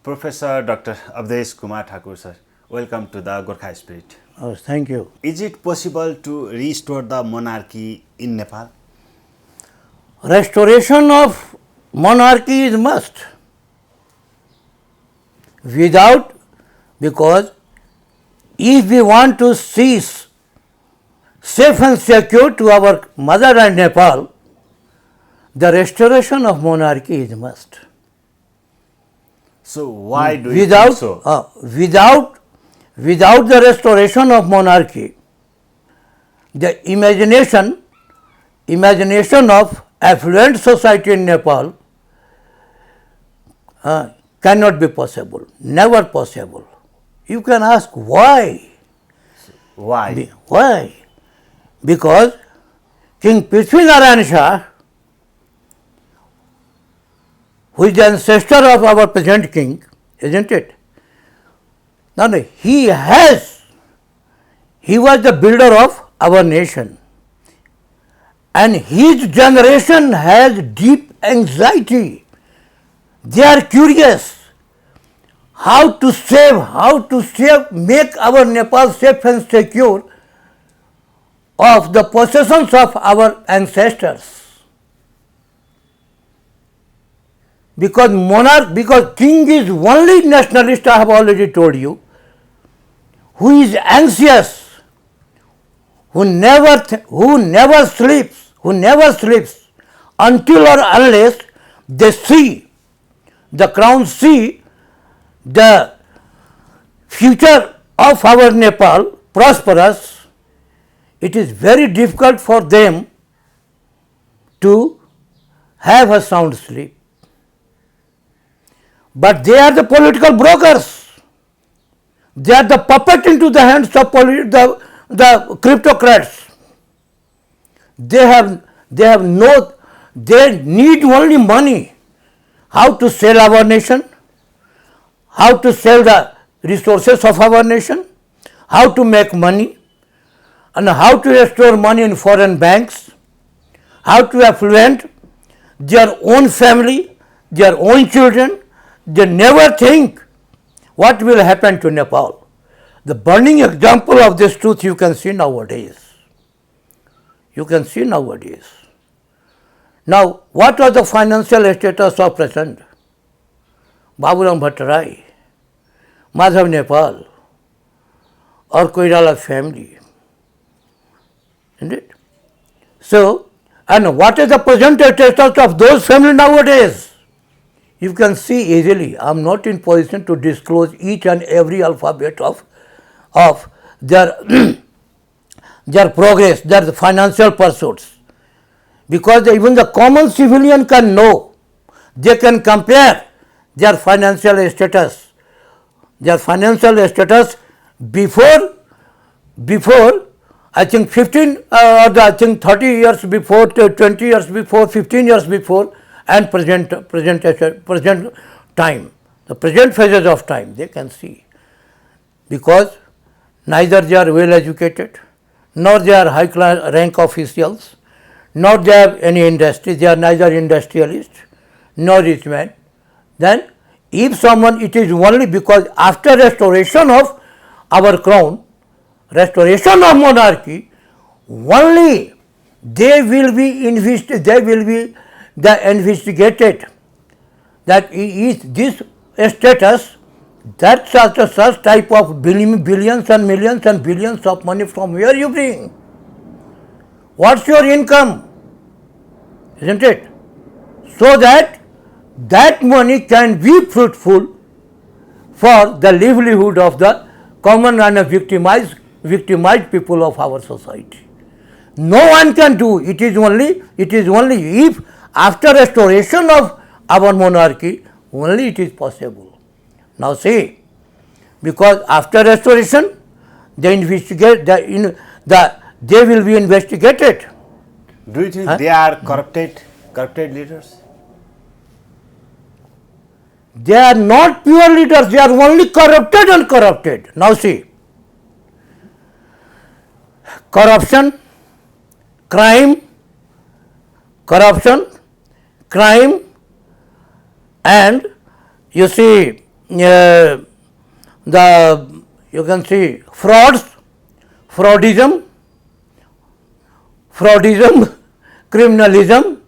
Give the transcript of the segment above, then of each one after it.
Professor Dr. Awadhesh Kumar Thakur, sir, welcome to the Gorkha Spirit. Oh, thank you. Is it possible to restore the monarchy in Nepal? Restoration of monarchy is must. Without, because if we want to cease safe and secure to our motherland Nepal, the restoration of monarchy is must. So why do you think so? Without the restoration of monarchy, the imagination of affluent society in Nepal cannot be possible, never possible. You can ask why? Why? Why? Because King Prithvi Narayan Shah, who is the ancestor of our present king, isn't it? No, he was the builder of our nation. And his generation has deep anxiety. They are curious how to save, make our Nepal safe and secure of the possessions of our ancestors. Because king is only nationalist, I have already told you, who is anxious, who never sleeps until or unless they see, the crown see the future of our Nepal prosperous. It is very difficult for them to have a sound sleep. But they are the political brokers. They are the puppet into the hands of the cryptocrats. They need only money. How to sell our nation, how to sell the resources of our nation, how to make money, and how to store money in foreign banks, how to affluent their own family, their own children. They never think what will happen to Nepal. The burning example of this truth you can see nowadays. Now, what was the financial status of present? Baburam Bhattarai, Madhav Nepal, or Koirala family. Isn't it? So, and what is the present status of those families nowadays? You can see easily. I am not in position to disclose each and every alphabet of their their progress, their financial pursuits. Because even the common civilian can know. They can compare their financial status. Before I think 15 or I think 30 years before, 20 years before, 15 years before, and present time, the present phases of time, they can see. Because neither they are well educated, nor they are high class rank officials, nor they have any industry. They are neither industrialist nor rich man. Then, if someone, it is only because after restoration of our crown, restoration of monarchy, only they will be investigated that is this status, that such type of billions and millions and billions of money from where you bring? What's your income? Isn't it? So that money can be fruitful for the livelihood of the common and victimized people of our society. No one can do. It is only if after restoration of our monarchy, only it is possible. Now see, because after restoration, they will be investigated. Do you think they are corrupted leaders? They are not pure leaders, they are only corrupted and corrupted. Now see, corruption, crime, and you see the you can see frauds, fraudism, criminalism,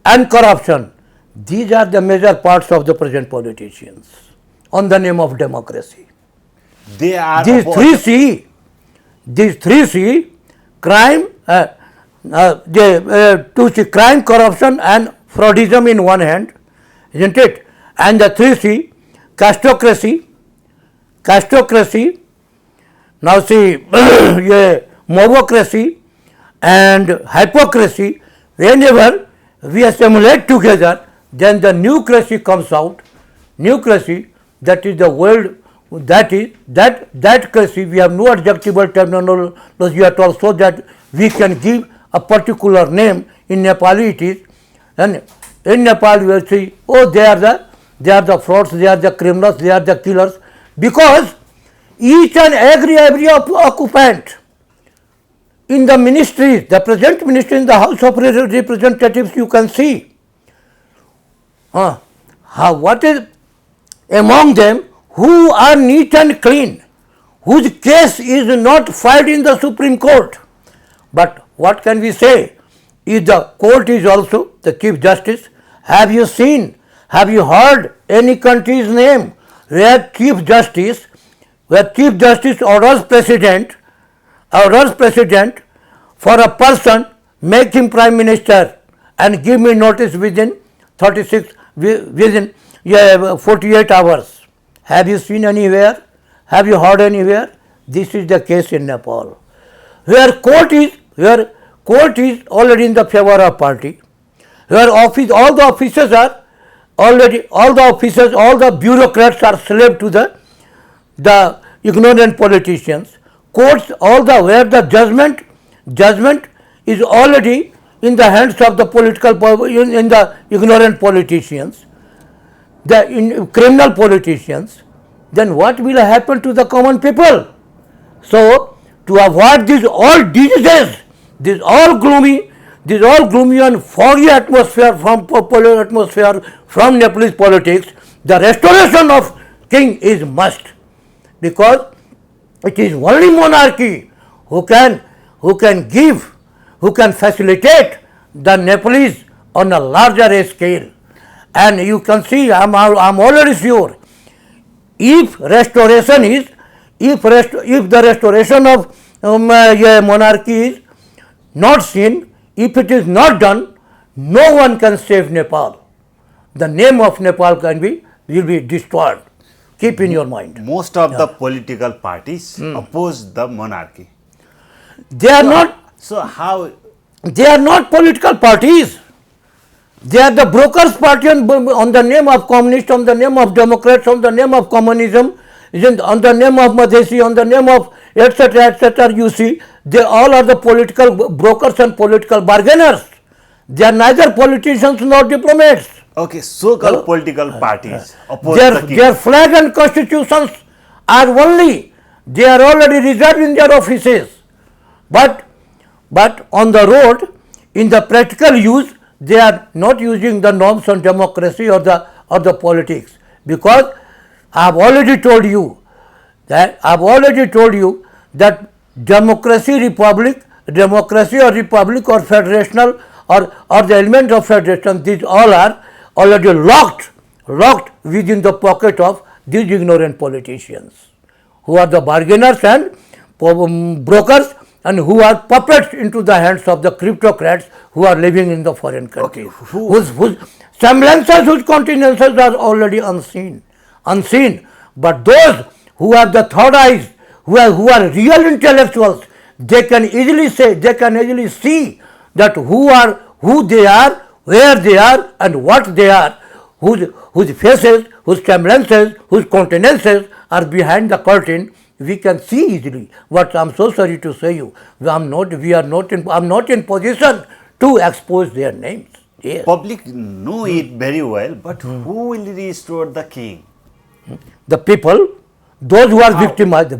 and corruption. These are the major parts of the present politicians on the name of democracy. They are These three C, crime, crime, corruption, and fraudism in one hand, isn't it? And the three C, casteocracy. Now see, mobocracy and hypocrisy. Whenever we assimilate together, then the newcracy comes out. Newcracy, that is the world. That crazy, we have no adjectival terminology at all, so that we can give a particular name. In Nepali it is, and in Nepal we will see, oh, they are the frauds, they are the criminals, they are the killers, because each and every occupant in the ministries, the present ministry in the House of Representatives, you can see what is among them who are neat and clean, whose case is not filed in the Supreme Court. But what can we say? If the court is also the Chief Justice, have you seen, have you heard any country's name where Chief Justice orders President for a person, make him Prime Minister and give me notice within 48 hours? Have you seen anywhere? Have you heard anywhere? This is the case in Nepal, where court is already in the favor of party, where all the bureaucrats are slave to the ignorant politicians. Courts, where the judgment is already in the hands of the in the ignorant politicians, the criminal politicians, then what will happen to the common people? So, to avoid these all diseases, this all gloomy and foggy atmosphere from popular atmosphere from Nepalese politics, the restoration of king is must, because it is only monarchy who can facilitate the Nepalese on a larger scale. And you can see, I'm already sure, if the restoration of monarchy is not seen, if it is not done, no one can save Nepal. The name of Nepal will be destroyed. Keep in your mind. Most of the political parties oppose the monarchy. They are not. So how? They are not political parties. They are the brokers' party on the name of communists, on the name of Democrats, on the name of communism, on the name of Madhesi, on the name of etc. You see, they all are the political brokers and political bargainers. They are neither politicians nor diplomats. Okay, so-called political parties oppose the king. Their flag and constitutions are only, they are already reserved in their offices. But on the road, in the practical use, they are not using the norms on democracy or the politics, because I have already told you that democracy or republic or federational or the element of federation, these all are already locked within the pocket of these ignorant politicians, who are the bargainers and brokers, and who are puppets into the hands of the kleptocrats who are living in the foreign countries, whose semblances, whose countenances are already unseen. But those who have the third eyes, who are real intellectuals, they can easily see that who they are, where they are, and what they are, whose faces, whose semblances, whose countenances are behind the curtain. We can see easily. But I'm so sorry to say you, I'm not in position to expose their names. Yes. Public know it very well, but who will restore the king? The people, those who are victimized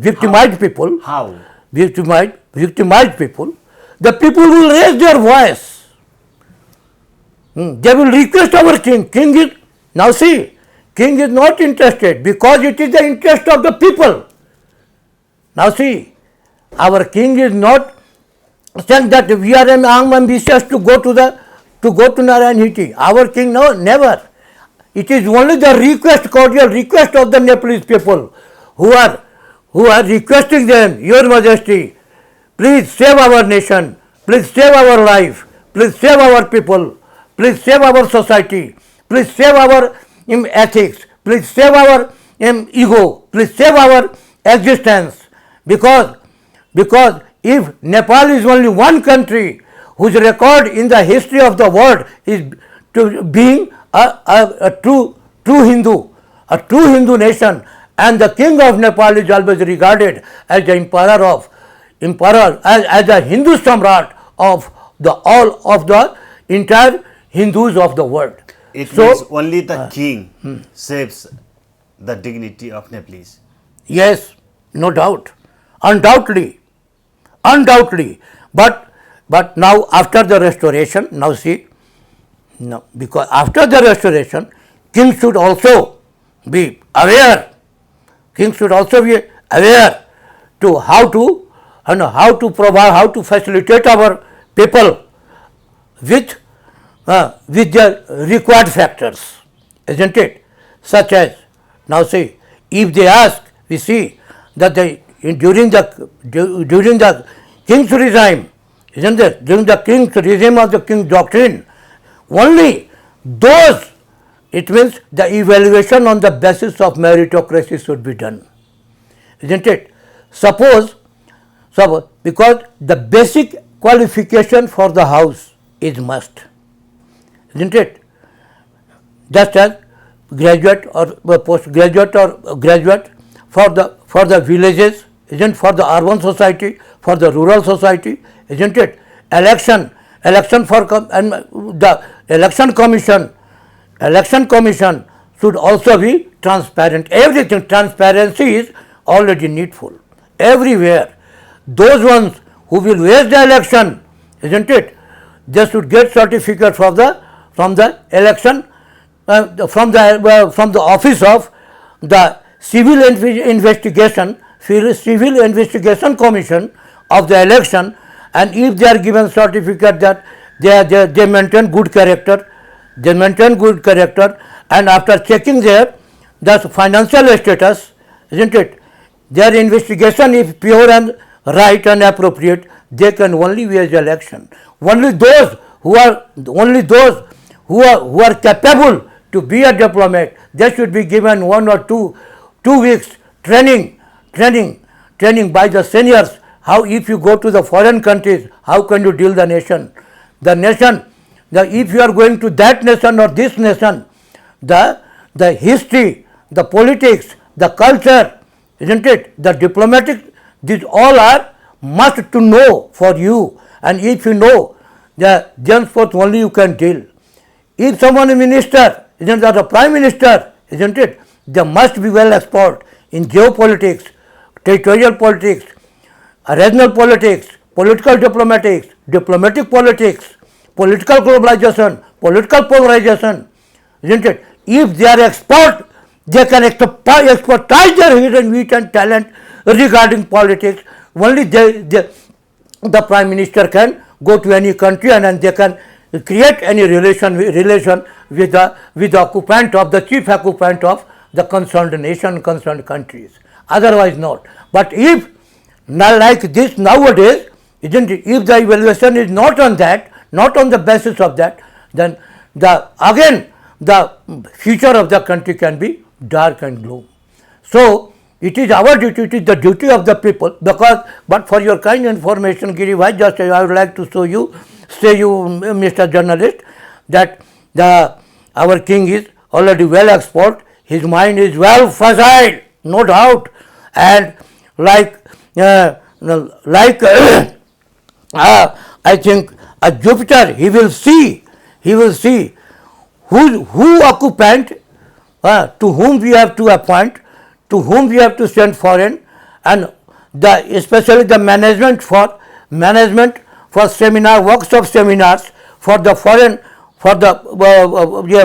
people. How? Victimized people. The people will raise their voice. They will request our king. King King is not interested because it is the interest of the people. Now see, our king is not saying that we are ambitious to go to Narayan. Our king, no, never. It is only the request, cordial request of the Nepalese people who are requesting them, Your Majesty, please save our nation, please save our life, please save our people, please save our society, please save our ethics, please save our ego, please save our existence. Because if Nepal is only one country whose record in the history of the world is to being a true Hindu nation, and the king of Nepal is always regarded as the emperor as a Hindu samrat of all of the entire Hindus of the world. It means only the king saves the dignity of Nepalese. Yes, no doubt, undoubtedly. But now after the restoration, now see, no, because after the restoration, king should also be aware. King should also be aware to how to provide, how to facilitate our people with the required factors, isn't it? Such as, now see, if they ask, we see that during the king's regime, isn't it? During the king's regime of the king's doctrine, only those, it means the evaluation on the basis of meritocracy should be done, isn't it? Suppose because the basic qualification for the house is must, isn't it? Just as graduate or postgraduate or graduate for the villages, isn't, for the urban society, for the rural society, isn't it? Election for and the election commission should also be transparent. Everything, transparency is already needful everywhere. Those ones who will waste the election, isn't it? They should get certificate from the election from the office of the civil investigation commission of the election, and if they are given certificate that they maintain good character, and after checking the financial status, isn't it, their investigation is pure and right and appropriate, they can only wage election. Only those who are capable to be a diplomat, they should be given 1 or 2 weeks training by the seniors. How, if you go to the foreign countries, how can you deal the nation? If you are going to that nation or this nation, the history, the politics, the culture, isn't it? The diplomatic, these all are must to know for you, and if you know, henceforth only you can deal. If someone is minister, isn't that a prime minister, isn't it? They must be well expert in geopolitics, territorial politics, regional politics, political diplomatics, diplomatic politics, political globalization, political polarization, isn't it? If they are expert, they can expertise their hidden wit and talent regarding politics. Only the prime minister can go to any country and they can create any relation with the occupant of the chief occupant of the concerned nation, concerned countries. Otherwise not. But if like this nowadays, isn't it, if the evaluation is not on that, not on the basis of that, then the future of the country can be dark and gloom. So it is our duty, it is the duty of the people, but for your kind information, Giri Bhai, just I would like to say you, Mr. Journalist, that our king is already well expert, his mind is well facile, no doubt, and I think a Jupiter, he will see who occupant, to whom we have to appoint, to whom we have to send foreign, and especially the management for seminar, workshop seminars for the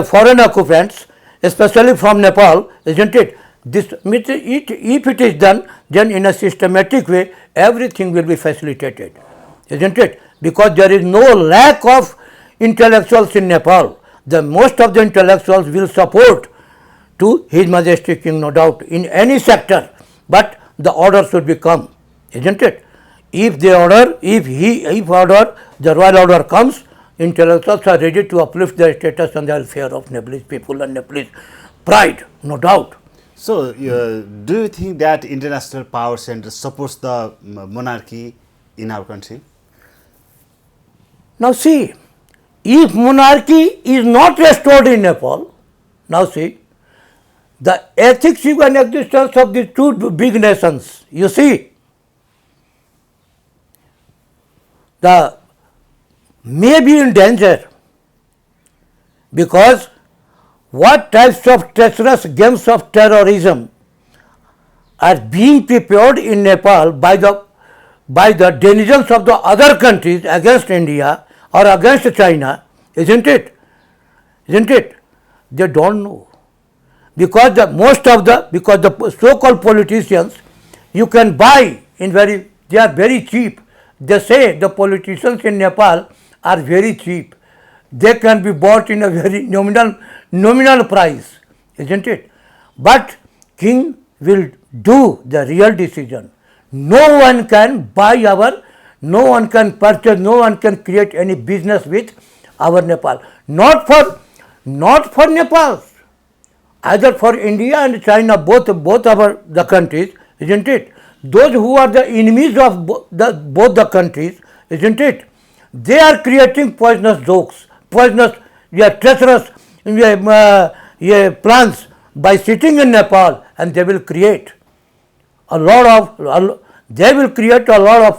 foreign occupants, especially from Nepal, isn't it? If it is done, then in a systematic way, everything will be facilitated, isn't it? Because there is no lack of intellectuals in Nepal. The most of the intellectuals will support to His Majesty King, no doubt, in any sector, but the order should become, isn't it? If the order, the royal order comes, intellectuals are ready to uplift their status and the welfare of Nepalese people and Nepalese pride, no doubt. So, do you think that international power center supports the monarchy in our country? Now see, if monarchy is not restored in Nepal, now see, the ethics and existence of the two big nations, you see, may be in danger, because what types of treacherous games of terrorism are being prepared in Nepal by the denizens of the other countries against India or against China, isn't it? Isn't it? They don't know. Because the so-called politicians, you can buy they are very cheap. They say the politicians in Nepal are very cheap. They can be bought in a very nominal price, isn't it? But King will do the real decision. No one can no one can purchase, no one can create any business with our Nepal. Not for Nepal, either for India and China, both the countries, isn't it? Those who are the enemies of both the countries, isn't it? They are creating poisonous jokes, treacherous plans by sitting in Nepal, and they will create a lot of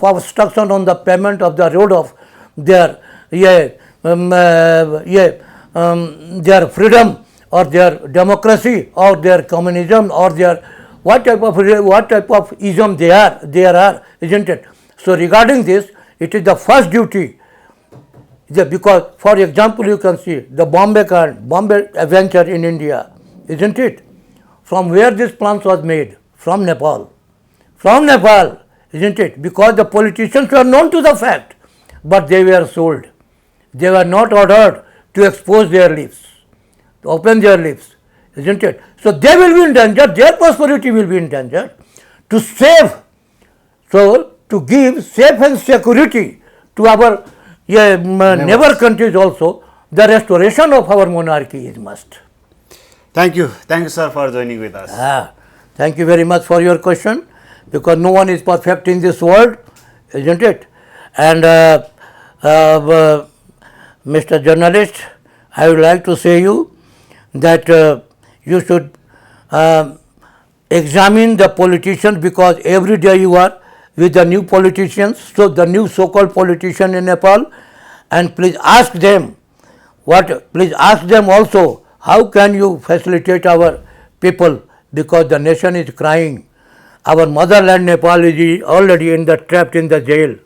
obstruction on the payment of the road of their freedom or their democracy or their communism or their what type of ism they are, isn't it? So regarding this, it is the first duty, because for example you can see the Bombay adventure in India, isn't it? From where this plan was made? From Nepal, isn't it? Because the politicians were known to the fact, but they were sold. They were not ordered to expose their lips, to open their lips, isn't it? So they will be in danger, their prosperity will be in danger. To give safe and security to our neighbor countries also, the restoration of our monarchy is must. Thank you, sir, for joining with us. Thank you very much for your question, because no one is perfect in this world, isn't it? And Mr. Journalist, I would like to say you that you should examine the politicians, because every day you are with the new politicians, so the new so-called politician in Nepal, and please ask them also, how can you facilitate our people, because the nation is crying. Our motherland Nepal is already trapped in the jail.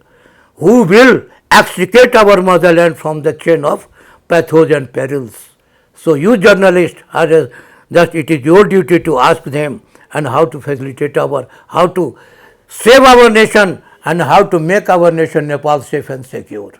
Who will extricate our motherland from the chain of pathos and perils? So you journalists, that it is your duty to ask them, and how to facilitate how to save our nation, and how to make our nation Nepal safe and secure.